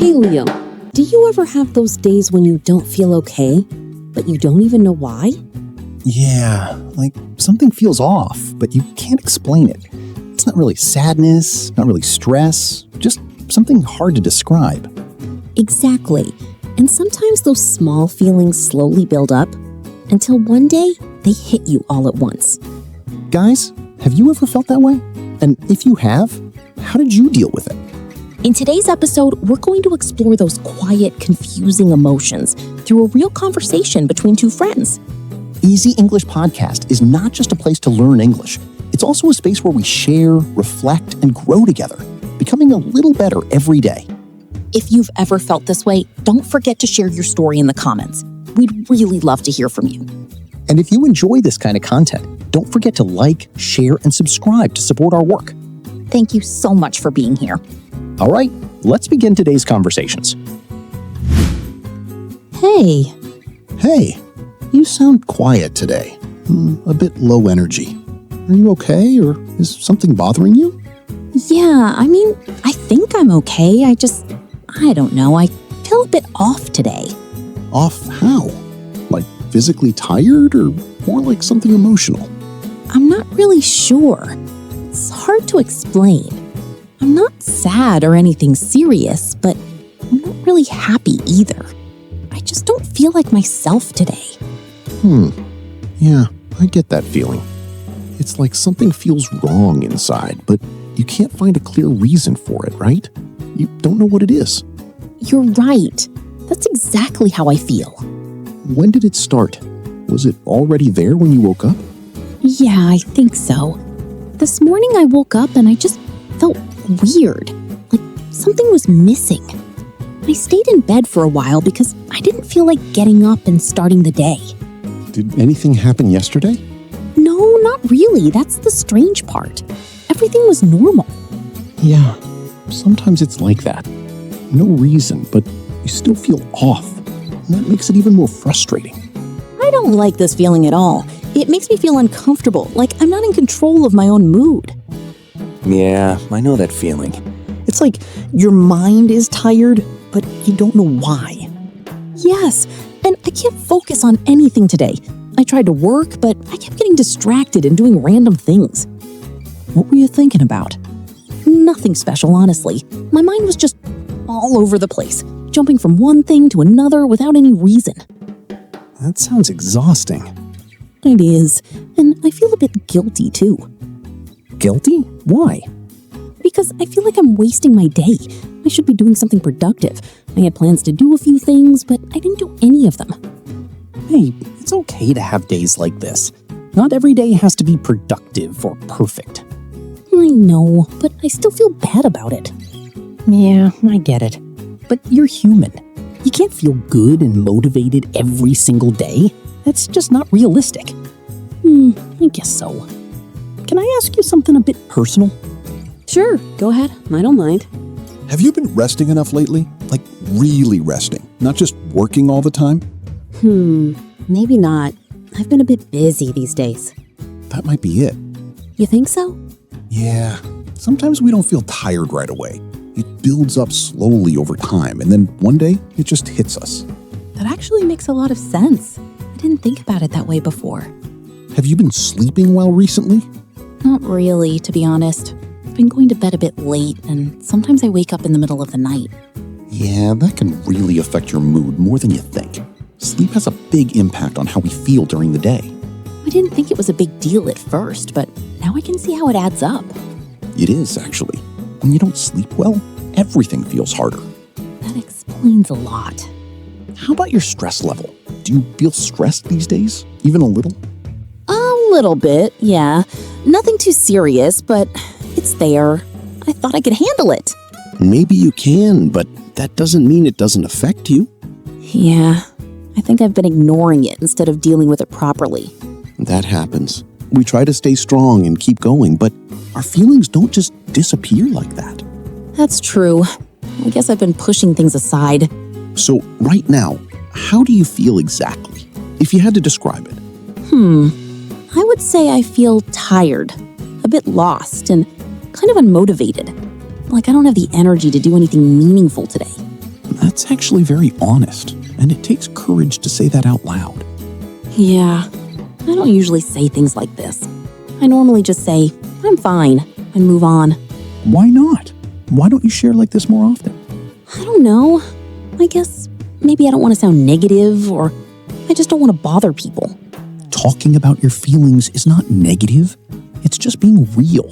Hey, Liam, do you ever have those days when you don't feel okay, but you don't even know why? Yeah, like something feels off, but you can't explain it. It's not really sadness, not really stress, just something hard to describe. Exactly. And sometimes those small feelings slowly build up until one day they hit you all at once. Guys, have you ever felt that way? And if you have, how did you deal with it? In today's episode, we're going to explore those quiet, confusing emotions through a real conversation between two friends. Easy English Podcast is not just a place to learn English. It's also a space where we share, reflect, and grow together, becoming a little better every day. If you've ever felt this way, don't forget to share your story in the comments. We'd really love to hear from you. And if you enjoy this kind of content, don't forget to like, share, and subscribe to support our work. Thank you so much for being here. All right, let's begin today's conversations. Hey. Hey, you sound quiet today. A bit low energy. Are you okay, or is something bothering you? Yeah, I think I'm okay. I don't know. I feel a bit off today. Off how? Like physically tired, or more like something emotional? I'm not really sure. It's hard to explain. I'm not sad or anything serious, but I'm not really happy either. I just don't feel like myself today. Yeah, I get that feeling. It's like something feels wrong inside, but you can't find a clear reason for it, right? You don't know what it is. You're right. That's exactly how I feel. When did it start? Was it already there when you woke up? Yeah, I think so. This morning I woke up and I just felt weird, like something was missing. I stayed in bed for a while because I didn't feel like getting up and starting the day. Did anything happen yesterday? No, not really. That's the strange part. Everything was normal. Yeah, sometimes it's like that. No reason, but you still feel off. And that makes it even more frustrating. I don't like this feeling at all. It makes me feel uncomfortable, like I'm not in control of my own mood. Yeah, I know that feeling. It's like your mind is tired, but you don't know why. Yes, and I can't focus on anything today. I tried to work, but I kept getting distracted and doing random things. What were you thinking about? Nothing special, honestly. My mind was just all over the place, jumping from one thing to another without any reason. That sounds exhausting. It is, and I feel a bit guilty too. Guilty? Why? Because I feel like I'm wasting my day. I should be doing something productive. I had plans to do a few things, but I didn't do any of them. Hey, it's okay to have days like this. Not every day has to be productive or perfect. I know, but I still feel bad about it. Yeah, I get it. But you're human. You can't feel good and motivated every single day. That's just not realistic. I guess so. Can I ask you something a bit personal? Sure, go ahead. I don't mind. Have you been resting enough lately? Like really resting, not just working all the time? Maybe not. I've been a bit busy these days. That might be it. You think so? Yeah, sometimes we don't feel tired right away. It builds up slowly over time, and then one day it just hits us. That actually makes a lot of sense. I didn't think about it that way before. Have you been sleeping well recently? Not really, to be honest. I've been going to bed a bit late, and sometimes I wake up in the middle of the night. Yeah, that can really affect your mood more than you think. Sleep has a big impact on how we feel during the day. I didn't think it was a big deal at first, but now I can see how it adds up. It is, actually. When you don't sleep well, everything feels harder. That explains a lot. How about your stress level? Do you feel stressed these days? Even a little? A little bit, yeah. Nothing too serious, but it's there. I thought I could handle it. Maybe you can, but that doesn't mean it doesn't affect you. Yeah, I think I've been ignoring it instead of dealing with it properly. That happens. We try to stay strong and keep going, but our feelings don't just disappear like that. That's true. I guess I've been pushing things aside. So right now, how do you feel exactly? If you had to describe it. I would say I feel tired, a bit lost, and kind of unmotivated. Like I don't have the energy to do anything meaningful today. That's actually very honest, and it takes courage to say that out loud. Yeah, I don't usually say things like this. I normally just say, I'm fine, and move on. Why not? Why don't you share like this more often? I don't know. I guess maybe I don't want to sound negative, or I just don't want to bother people. Talking about your feelings is not negative. It's just being real,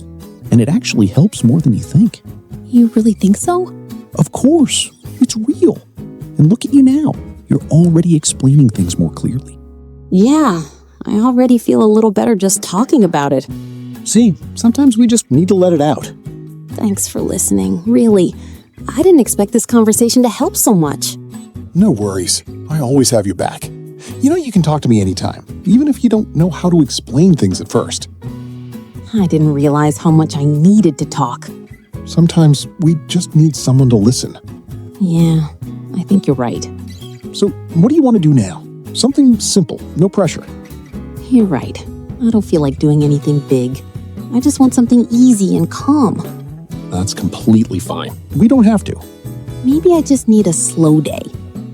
and it actually helps more than you think. You really think so? Of course, it's real. And look at you now. You're already explaining things more clearly. Yeah, I already feel a little better just talking about it. See, sometimes we just need to let it out. Thanks for listening, really. I didn't expect this conversation to help so much. No worries. I always have you back. You know you can talk to me anytime, even if you don't know how to explain things at first. I didn't realize how much I needed to talk. Sometimes we just need someone to listen. Yeah, I think you're right. So, what do you want to do now? Something simple, no pressure. You're right. I don't feel like doing anything big. I just want something easy and calm. That's completely fine. We don't have to. Maybe I just need a slow day.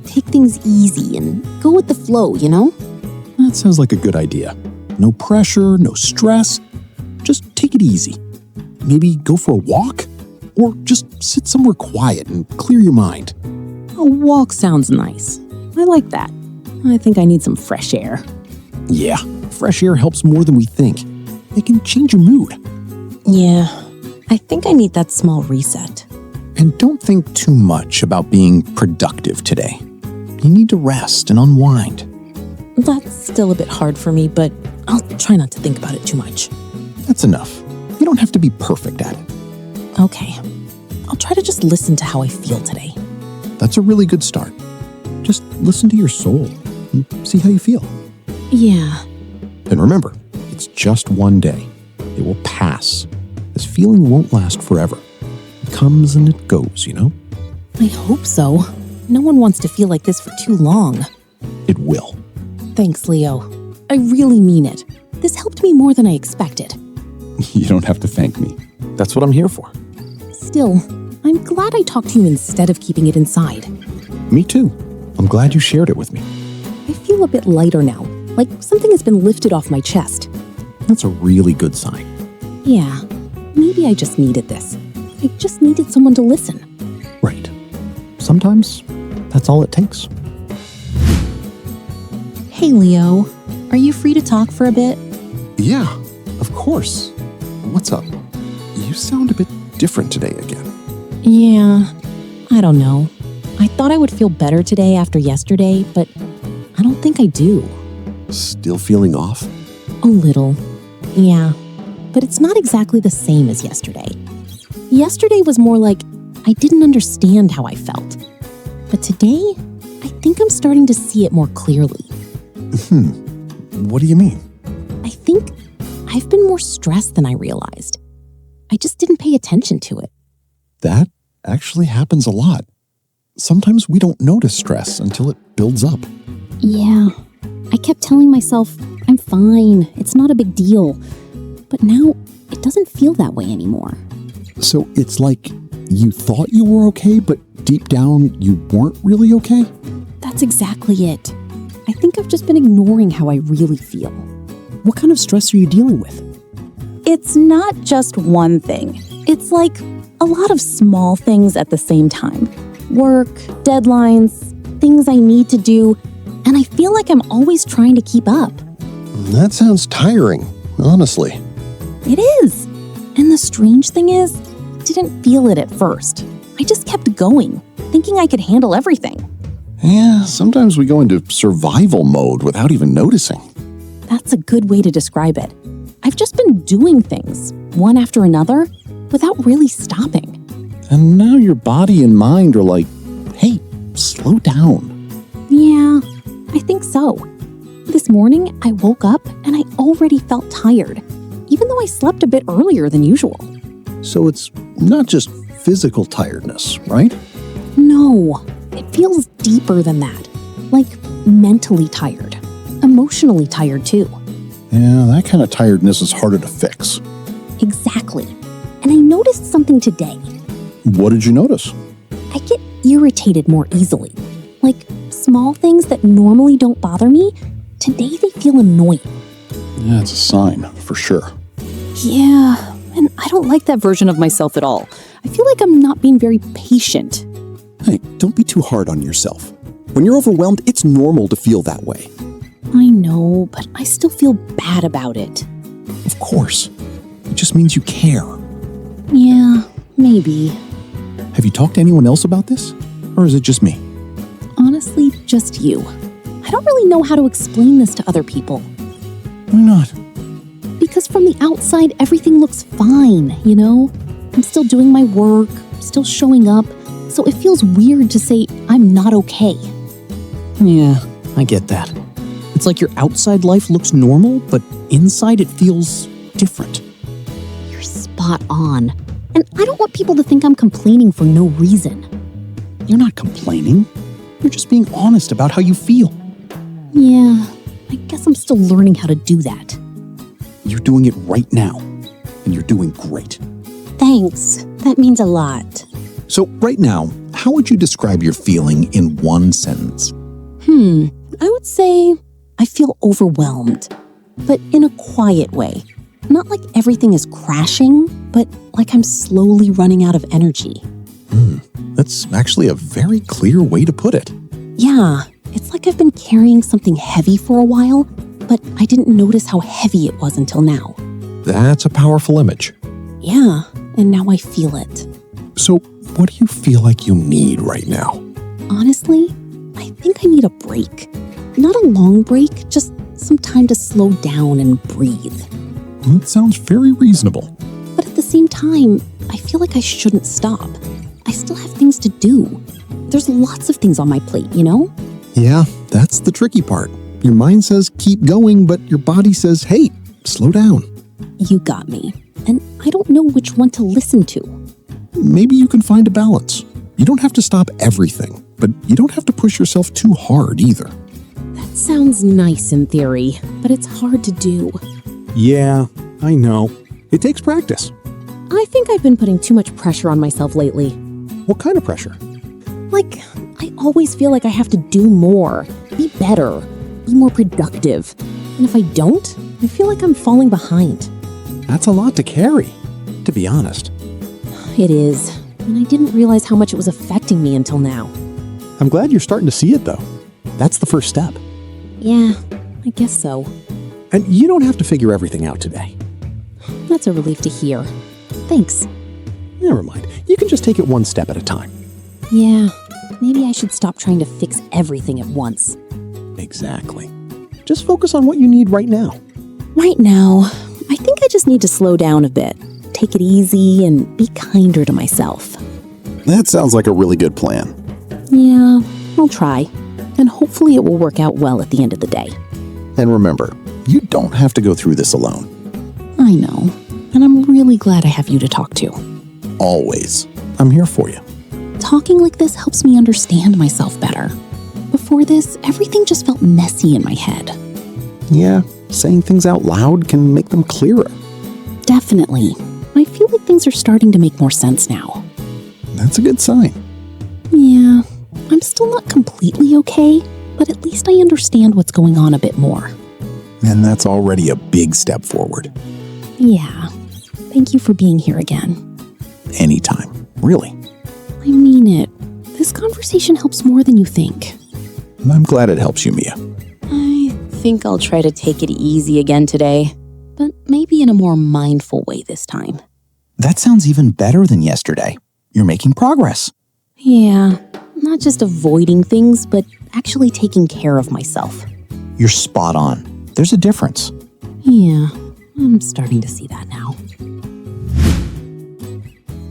Take things easy and go with the flow, you know? That sounds like a good idea. No pressure, no stress. Just take it easy. Maybe go for a walk? Or just sit somewhere quiet and clear your mind. A walk sounds nice. I like that. I think I need some fresh air. Yeah, fresh air helps more than we think. It can change your mood. Yeah, I think I need that small reset. And don't think too much about being productive today. You need to rest and unwind. That's still a bit hard for me, but I'll try not to think about it too much. That's enough. You don't have to be perfect at it. Okay, I'll try to just listen to how I feel today. That's a really good start. Just listen to your soul and see how you feel. Yeah. And remember, it's just one day. It will pass. This feeling won't last forever. It comes and it goes, you know? I hope so. No one wants to feel like this for too long. It will. Thanks, Leo. I really mean it. This helped me more than I expected. You don't have to thank me. That's what I'm here for. Still, I'm glad I talked to you instead of keeping it inside. Me too. I'm glad you shared it with me. I feel a bit lighter now, like something has been lifted off my chest. That's a really good sign. Yeah, maybe I just needed this. I just needed someone to listen. Right. Sometimes that's all it takes. Hey, Leo. Are you free to talk for a bit? Yeah, of course. What's up? You sound a bit different today again. Yeah, I don't know. I thought I would feel better today after yesterday, but I don't think I do. Still feeling off? A little. Yeah, but it's not exactly the same as yesterday. Yesterday was more like I didn't understand how I felt. But today, I think I'm starting to see it more clearly. What do you mean? I think I've been more stressed than I realized. I just didn't pay attention to it. That actually happens a lot. Sometimes we don't notice stress until it builds up. Yeah, I kept telling myself, I'm fine, it's not a big deal. But now, it doesn't feel that way anymore. So it's like you thought you were okay, but deep down you weren't really okay? That's exactly it. I think I've just been ignoring how I really feel. What kind of stress are you dealing with? It's not just one thing. It's like a lot of small things at the same time. Work, deadlines, things I need to do, and I feel like I'm always trying to keep up. That sounds tiring, honestly. It is. And the strange thing is, I didn't feel it at first. I just kept going, thinking I could handle everything. Yeah, sometimes we go into survival mode without even noticing. That's a good way to describe it. I've just been doing things, one after another, without really stopping. And now your body and mind are like, hey, slow down. Yeah, I think so. This morning, I woke up and I already felt tired, even though I slept a bit earlier than usual. So it's not just physical tiredness, right? No, it feels deeper than that. Like mentally tired. Emotionally tired too. Yeah, that kind of tiredness is harder to fix. Exactly. And I noticed something today. What did you notice? I get irritated more easily. Like, small things that normally don't bother me, today they feel annoying. Yeah, it's a sign, for sure. Yeah, and I don't like that version of myself at all. I feel like I'm not being very patient. Hey, don't be too hard on yourself. When you're overwhelmed, it's normal to feel that way. I know, but I still feel bad about it. Of course. It just means you care. Yeah, maybe. Have you talked to anyone else about this? Or is it just me? Honestly, just you. I don't really know how to explain this to other people. Why not? Because from the outside, everything looks fine, you know? I'm still doing my work, still showing up, so it feels weird to say I'm not okay. Yeah, I get that. It's like your outside life looks normal, but inside it feels different. You're spot on. And I don't want people to think I'm complaining for no reason. You're not complaining. You're just being honest about how you feel. Yeah, I guess I'm still learning how to do that. You're doing it right now. And you're doing great. Thanks. That means a lot. So, right now, how would you describe your feeling in one sentence? I would say I feel overwhelmed, but in a quiet way. Not like everything is crashing, but like I'm slowly running out of energy. That's actually a very clear way to put it. Yeah, it's like I've been carrying something heavy for a while, but I didn't notice how heavy it was until now. That's a powerful image. Yeah, and now I feel it. So, what do you feel like you need right now? Honestly, I think I need a break. Not a long break, just some time to slow down and breathe. That sounds very reasonable. But at the same time, I feel like I shouldn't stop. I still have things to do. There's lots of things on my plate, you know? Yeah, that's the tricky part. Your mind says keep going, but your body says, hey, slow down. You got me. And I don't know which one to listen to. Maybe you can find a balance. You don't have to stop everything, but you don't have to push yourself too hard either. That sounds nice in theory, but it's hard to do. Yeah, I know. It takes practice. I think I've been putting too much pressure on myself lately. What kind of pressure? Like, I always feel like I have to do more, be better, be more productive. And if I don't, I feel like I'm falling behind. That's a lot to carry, to be honest. It is, and I didn't realize how much it was affecting me until now. I'm glad you're starting to see it, though. That's the first step. Yeah, I guess so. And you don't have to figure everything out today. That's a relief to hear. Thanks. Never mind. You can just take it one step at a time. Yeah, maybe I should stop trying to fix everything at once. Exactly. Just focus on what you need right now. Right now, I think I just need to slow down a bit, take it easy, and be kinder to myself. That sounds like a really good plan. Yeah, I'll try. And hopefully it will work out well at the end of the day. And remember, you don't have to go through this alone. I know, and I'm really glad I have you to talk to. Always. I'm here for you. Talking like this helps me understand myself better. Before this, everything just felt messy in my head. Yeah, saying things out loud can make them clearer. Definitely. I feel like things are starting to make more sense now. That's a good sign. Yeah, I'm still not completely okay, but at least I understand what's going on a bit more. And that's already a big step forward. Yeah. Thank you for being here again. Anytime. Really. I mean it. This conversation helps more than you think. I'm glad it helps you, Mia. I think I'll try to take it easy again today, but maybe in a more mindful way this time. That sounds even better than yesterday. You're making progress. Yeah, not just avoiding things, but actually taking care of myself. You're spot on. There's a difference. Yeah, I'm starting to see that now.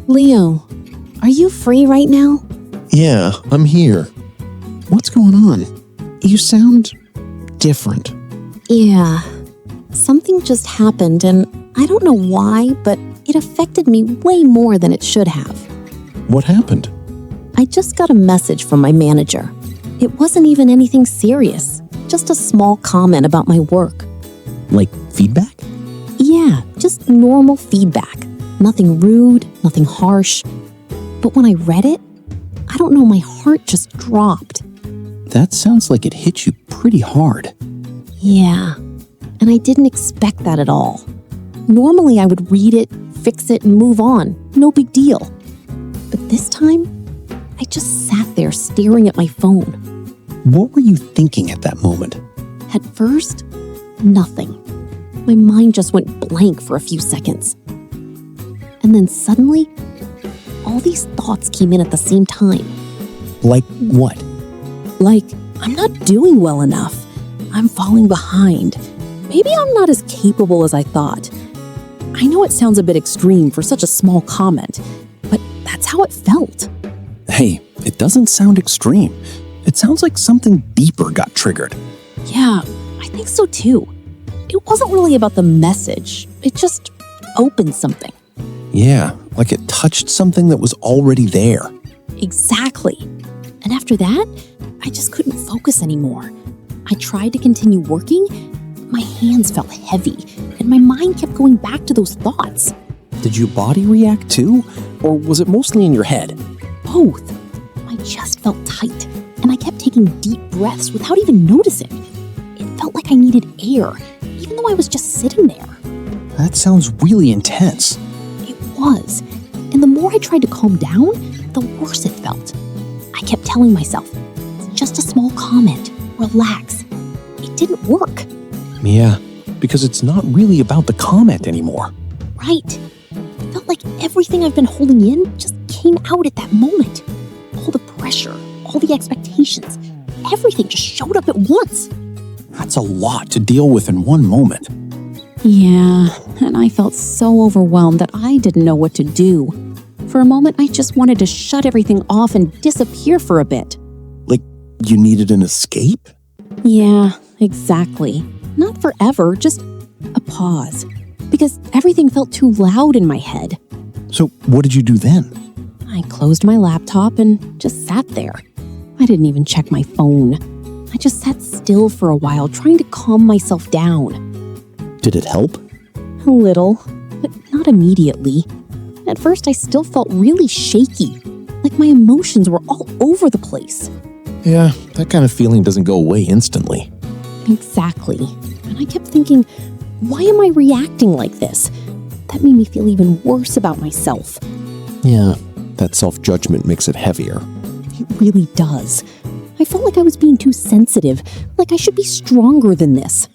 Leo, are you free right now? Yeah, I'm here. What's going on? You sound different. Yeah, something just happened and I don't know why, but it affected me way more than it should have. What happened? I just got a message from my manager. It wasn't even anything serious, just a small comment about my work. Like feedback? Yeah, just normal feedback. Nothing rude, nothing harsh. But when I read it, I don't know, my heart just dropped. That sounds like it hit you pretty hard. Yeah, and I didn't expect that at all. Normally I would read it, fix it, and move on. No big deal. But this time, I just sat there staring at my phone. What were you thinking at that moment? At first, nothing. My mind just went blank for a few seconds. And then suddenly, all these thoughts came in at the same time. Like what? Like, I'm not doing well enough. I'm falling behind. Maybe I'm not as capable as I thought. I know it sounds a bit extreme for such a small comment, but that's how it felt. Hey, it doesn't sound extreme. It sounds like something deeper got triggered. Yeah, I think so too. It wasn't really about the message. It just opened something. Yeah, like it touched something that was already there. Exactly. And after that, I just couldn't focus anymore. I tried to continue working. My hands felt heavy, and my mind kept going back to those thoughts. Did your body react too? Or was it mostly in your head? Both. My chest felt tight, and I kept taking deep breaths without even noticing. It felt like I needed air, even though I was just sitting there. That sounds really intense. It was. And the more I tried to calm down, the worse it felt. I kept telling myself, it's just a small comment. Relax. It didn't work. Yeah, because it's not really about the comment anymore. Right. It felt like everything I've been holding in just came out at that moment. All the pressure, all the expectations, everything just showed up at once. That's a lot to deal with in one moment. Yeah, and I felt so overwhelmed that I didn't know what to do. For a moment, I just wanted to shut everything off and disappear for a bit. Like you needed an escape? Yeah, exactly. Not forever, just a pause. Because everything felt too loud in my head. So what did you do then? I closed my laptop and just sat there. I didn't even check my phone. I just sat still for a while, trying to calm myself down. Did it help? A little, but not immediately. At first, I still felt really shaky, like my emotions were all over the place. Yeah, that kind of feeling doesn't go away instantly. Exactly. And I kept thinking, why am I reacting like this? That made me feel even worse about myself. Yeah, that self-judgment makes it heavier. It really does. I felt like I was being too sensitive, like I should be stronger than this.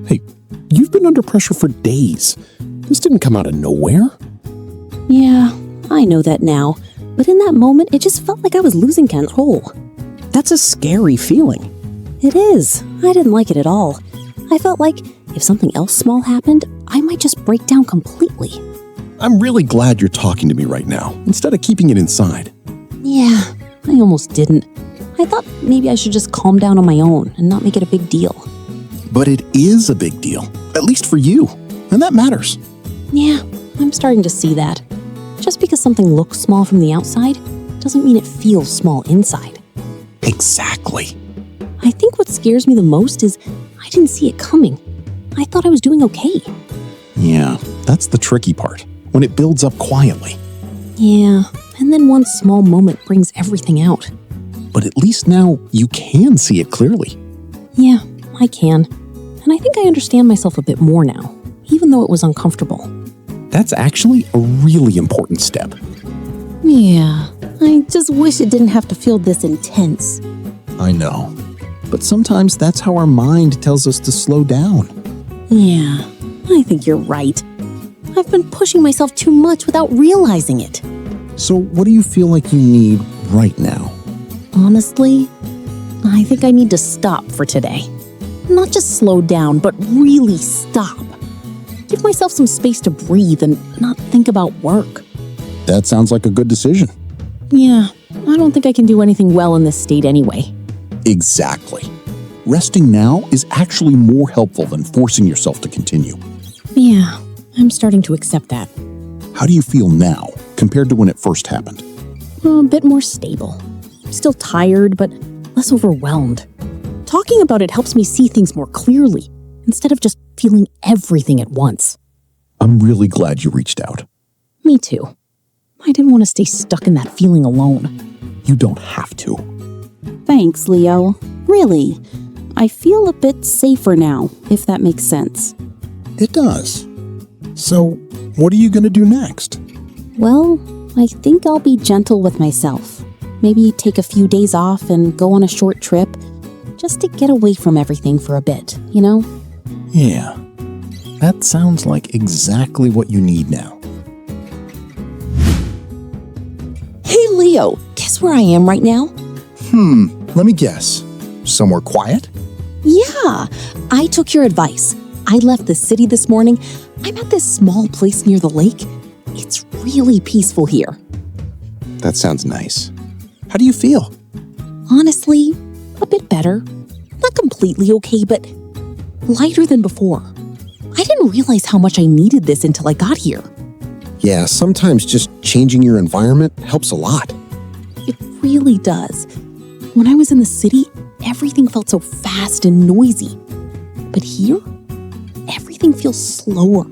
Hey, you've been under pressure for days. This didn't come out of nowhere. Yeah, I know that now. But in that moment, it just felt like I was losing control. That's a scary feeling. It is. I didn't like it at all. I felt like if something else small happened, I might just break down completely. I'm really glad you're talking to me right now, instead of keeping it inside. Yeah, I almost didn't. I thought maybe I should just calm down on my own and not make it a big deal. But it is a big deal, at least for you, and that matters. Yeah, I'm starting to see that. Just because something looks small from the outside doesn't mean it feels small inside. Exactly. I think what scares me the most is I didn't see it coming. I thought I was doing okay. Yeah, that's the tricky part, when it builds up quietly. Yeah, and then one small moment brings everything out. But at least now you can see it clearly. Yeah, I can. And I think I understand myself a bit more now, even though it was uncomfortable. That's actually a really important step. Yeah, I just wish it didn't have to feel this intense. I know. But sometimes that's how our mind tells us to slow down. Yeah, I think you're right. I've been pushing myself too much without realizing it. So what do you feel like you need right now? Honestly, I think I need to stop for today. Not just slow down, but really stop. Give myself some space to breathe and not think about work. That sounds like a good decision. Yeah, I don't think I can do anything well in this state anyway. Exactly. Resting now is actually more helpful than forcing yourself to continue. Yeah, I'm starting to accept that. How do you feel now compared to when it first happened? A bit more stable. Still tired, but less overwhelmed. Talking about it helps me see things more clearly, instead of just feeling everything at once. I'm really glad you reached out. Me too. I didn't want to stay stuck in that feeling alone. You don't have to. Thanks, Leo. Really. I feel a bit safer now, if that makes sense. It does. So, what are you going to do next? Well, I think I'll be gentle with myself. Maybe take a few days off and go on a short trip, just to get away from everything for a bit, you know? Yeah. That sounds like exactly what you need now. Hey, Leo, guess where I am right now? Let me guess. Somewhere quiet? Yeah, I took your advice. I left the city this morning. I'm at this small place near the lake. It's really peaceful here. That sounds nice. How do you feel? Honestly, a bit better. Not completely okay, but lighter than before. I didn't realize how much I needed this until I got here. Yeah, sometimes just changing your environment helps a lot. It really does. When I was in the city, everything felt so fast and noisy. But here, everything feels slower.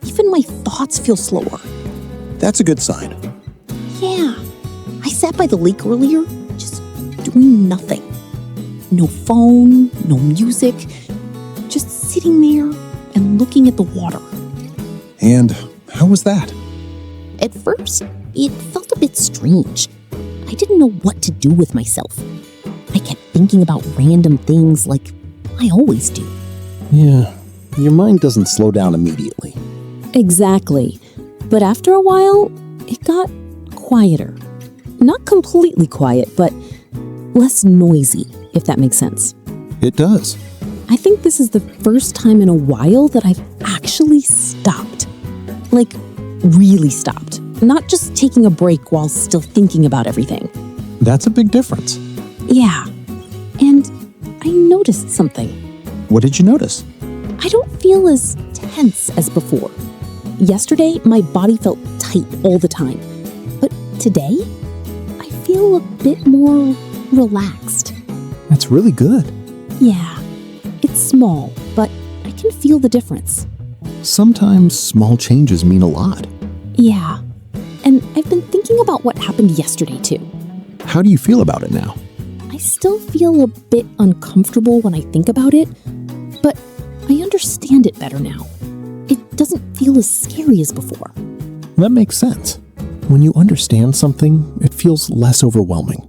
Even my thoughts feel slower. That's a good sign. Yeah. I sat by the lake earlier, just doing nothing. No phone, no music, just sitting there and looking at the water. And how was that? At first, it felt a bit strange. I didn't know what to do with myself. I kept thinking about random things like I always do. Yeah, your mind doesn't slow down immediately. Exactly. But after a while, it got quieter. Not completely quiet, but less noisy, if that makes sense. It does. I think this is the first time in a while that I've actually stopped. Like, really stopped. Not just taking a break while still thinking about everything. That's a big difference. Yeah. And I noticed something. What did you notice? I don't feel as tense as before. Yesterday, my body felt tight all the time. But today, I feel a bit more relaxed. That's really good. Yeah. It's small, but I can feel the difference. Sometimes small changes mean a lot. Yeah. And I've been thinking about what happened yesterday, too. How do you feel about it now? I still feel a bit uncomfortable when I think about it, but I understand it better now. It doesn't feel as scary as before. That makes sense. When you understand something, it feels less overwhelming.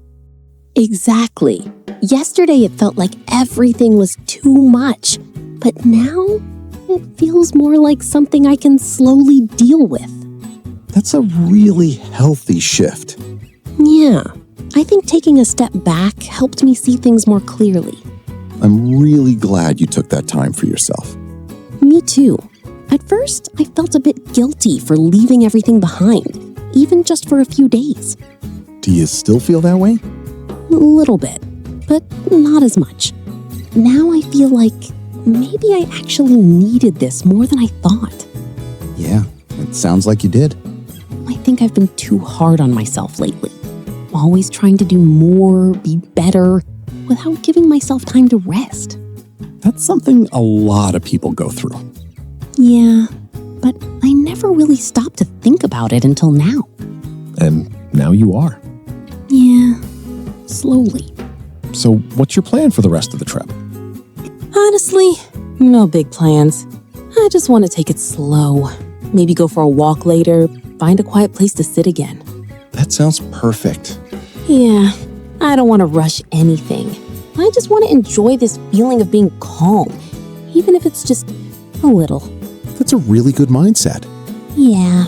Exactly. Yesterday it felt like everything was too much, but now it feels more like something I can slowly deal with. That's a really healthy shift. Yeah, I think taking a step back helped me see things more clearly. I'm really glad you took that time for yourself. Me too. At first, I felt a bit guilty for leaving everything behind, even just for a few days. Do you still feel that way? A little bit, but not as much. Now I feel like maybe I actually needed this more than I thought. Yeah, it sounds like you did. I think I've been too hard on myself lately. Always trying to do more, be better, without giving myself time to rest. That's something a lot of people go through. Yeah, but I never really stopped to think about it until now. And now you are. Yeah, slowly. So what's your plan for the rest of the trip? Honestly, no big plans. I just want to take it slow. Maybe go for a walk later, find a quiet place to sit again. That sounds perfect. Yeah, I don't want to rush anything. I just want to enjoy this feeling of being calm, even if it's just a little. That's a really good mindset. Yeah,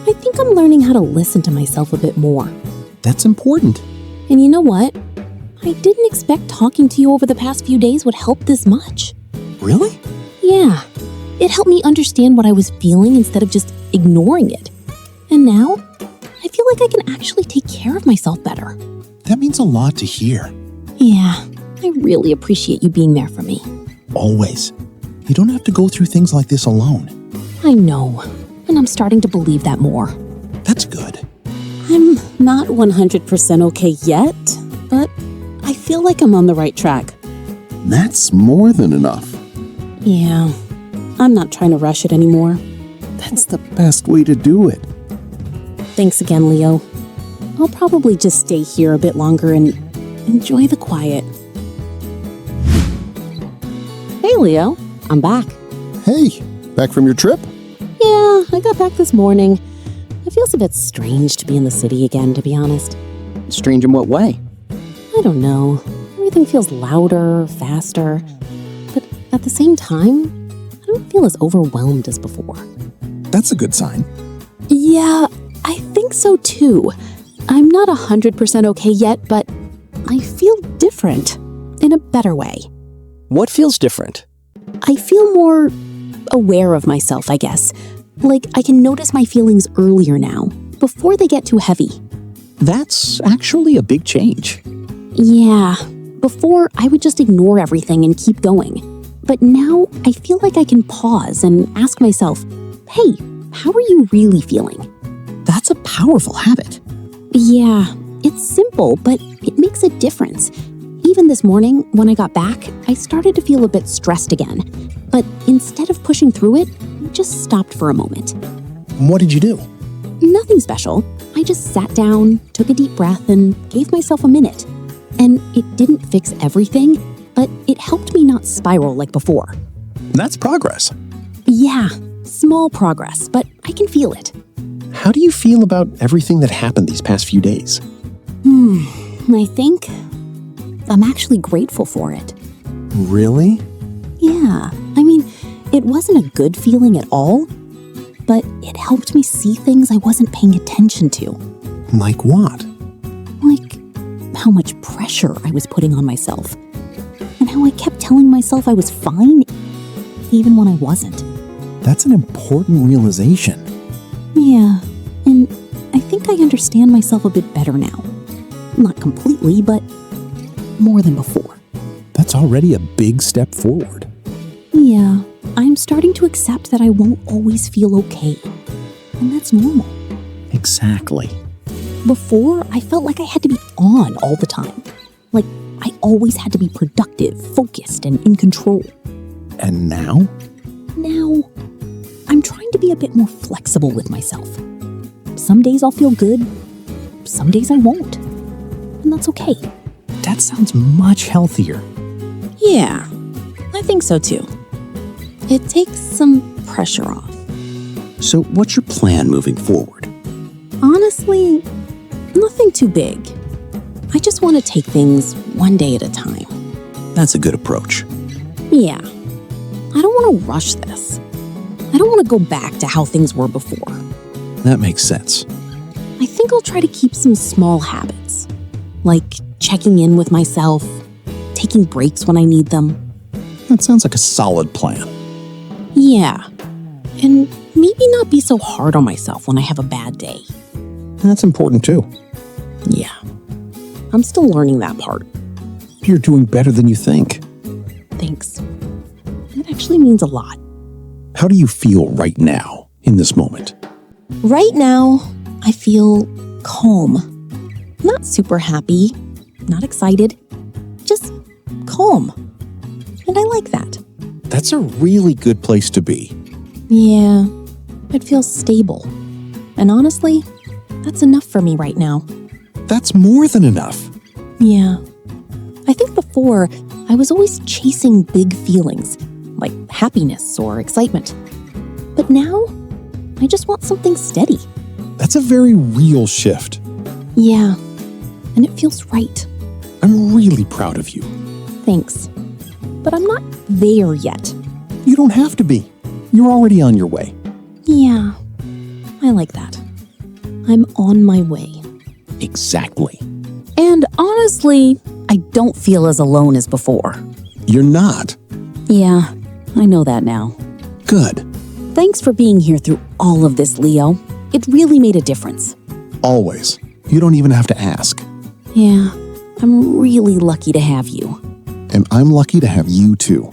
I think I'm learning how to listen to myself a bit more. That's important. And you know what? I didn't expect talking to you over the past few days would help this much. Really? Yeah, it helped me understand what I was feeling instead of just ignoring it. And now, I feel like I can actually take care of myself better. That means a lot to hear. Yeah, I really appreciate you being there for me. Always. You don't have to go through things like this alone. I know, and I'm starting to believe that more. That's good. I'm not 100% okay yet, but I feel like I'm on the right track. That's more than enough. Yeah, I'm not trying to rush it anymore. That's the best way to do it. Thanks again, Leo. I'll probably just stay here a bit longer and enjoy the quiet. Hey, Leo. I'm back. Hey, back from your trip? Yeah, I got back this morning. It feels a bit strange to be in the city again, to be honest. Strange in what way? I don't know. Everything feels louder, faster. But at the same time, I don't feel as overwhelmed as before. That's a good sign. Yeah, I think so too. I'm not 100% okay yet, but I feel different in a better way. What feels different? I feel more aware of myself, I guess. Like I can notice my feelings earlier now, before they get too heavy. That's actually a big change. Yeah, before I would just ignore everything and keep going. But now I feel like I can pause and ask myself, hey, how are you really feeling? That's a powerful habit. Yeah, it's simple, but it makes a difference. Even this morning, when I got back, I started to feel a bit stressed again. But instead of pushing through it, I just stopped for a moment. What did you do? Nothing special. I just sat down, took a deep breath, and gave myself a minute. And it didn't fix everything, but it helped me not spiral like before. That's progress. Yeah, small progress, but I can feel it. How do you feel about everything that happened these past few days? I think I'm actually grateful for it. Really? Yeah, I mean, it wasn't a good feeling at all, but it helped me see things I wasn't paying attention to. Like what? Like how much pressure I was putting on myself, and how I kept telling myself I was fine, even when I wasn't. That's an important realization. Yeah, and I think I understand myself a bit better now. Not completely, but more than before. That's already a big step forward. Yeah, I'm starting to accept that I won't always feel okay, and that's normal. Exactly. Before, I felt like I had to be on all the time. Like, I always had to be productive, focused, and in control. And now? Now, I'm trying to be a bit more flexible with myself. Some days I'll feel good, some days I won't. And that's okay. That sounds much healthier. Yeah, I think so too. It takes some pressure off. So what's your plan moving forward? Honestly, nothing too big. I just want to take things one day at a time. That's a good approach. Yeah, I don't want to rush this. I don't want to go back to how things were before. That makes sense. I think I'll try to keep some small habits, like checking in with myself, taking breaks when I need them. That sounds like a solid plan. Yeah, and maybe not be so hard on myself when I have a bad day. That's important too. Yeah, I'm still learning that part. You're doing better than you think. Thanks. It actually means a lot. How do you feel right now, in this moment? Right now, I feel calm. Not super happy, not excited, just calm. And I like that. That's a really good place to be. Yeah, it feels stable. And honestly, that's enough for me right now. That's more than enough. Yeah. I think before, I was always chasing big feelings, like happiness or excitement. But now, I just want something steady. That's a very real shift. Yeah, and it feels right. I'm really proud of you. Thanks. But I'm not there yet. You don't have to be. You're already on your way. Yeah, I like that. I'm on my way. Exactly. And honestly, I don't feel as alone as before. You're not. Yeah, I know that now. Good. Thanks for being here through all of this, Leo. It really made a difference. Always. You don't even have to ask. Yeah, I'm really lucky to have you. And I'm lucky to have you too.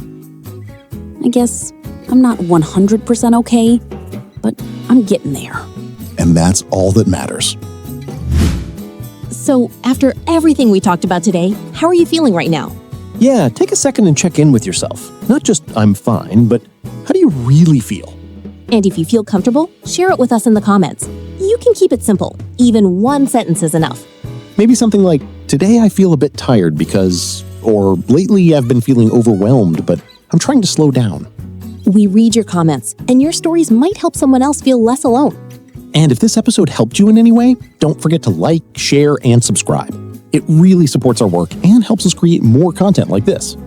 I guess I'm not 100% okay, but I'm getting there. And that's all that matters. So, after everything we talked about today, how are you feeling right now? Yeah, take a second and check in with yourself. Not just, I'm fine, but how do you really feel? And if you feel comfortable, share it with us in the comments. You You can keep it simple. Even one sentence is enough. Maybe something like, today I feel a bit tired because, or lately I've been feeling overwhelmed, but I'm trying to slow down. We read your comments, and your stories might help someone else feel less alone. And if this episode helped you in any way, don't forget to like, share, and subscribe. It really supports our work and helps us create more content like this.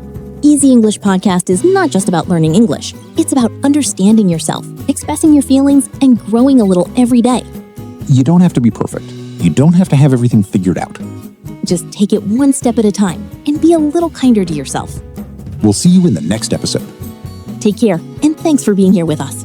Easy English Podcast is not just about learning English. It's about understanding yourself, expressing your feelings, and growing a little every day. You don't have to be perfect. You don't have to have everything figured out. Just take it one step at a time and be a little kinder to yourself. We'll see you in the next episode. Take care, and thanks for being here with us.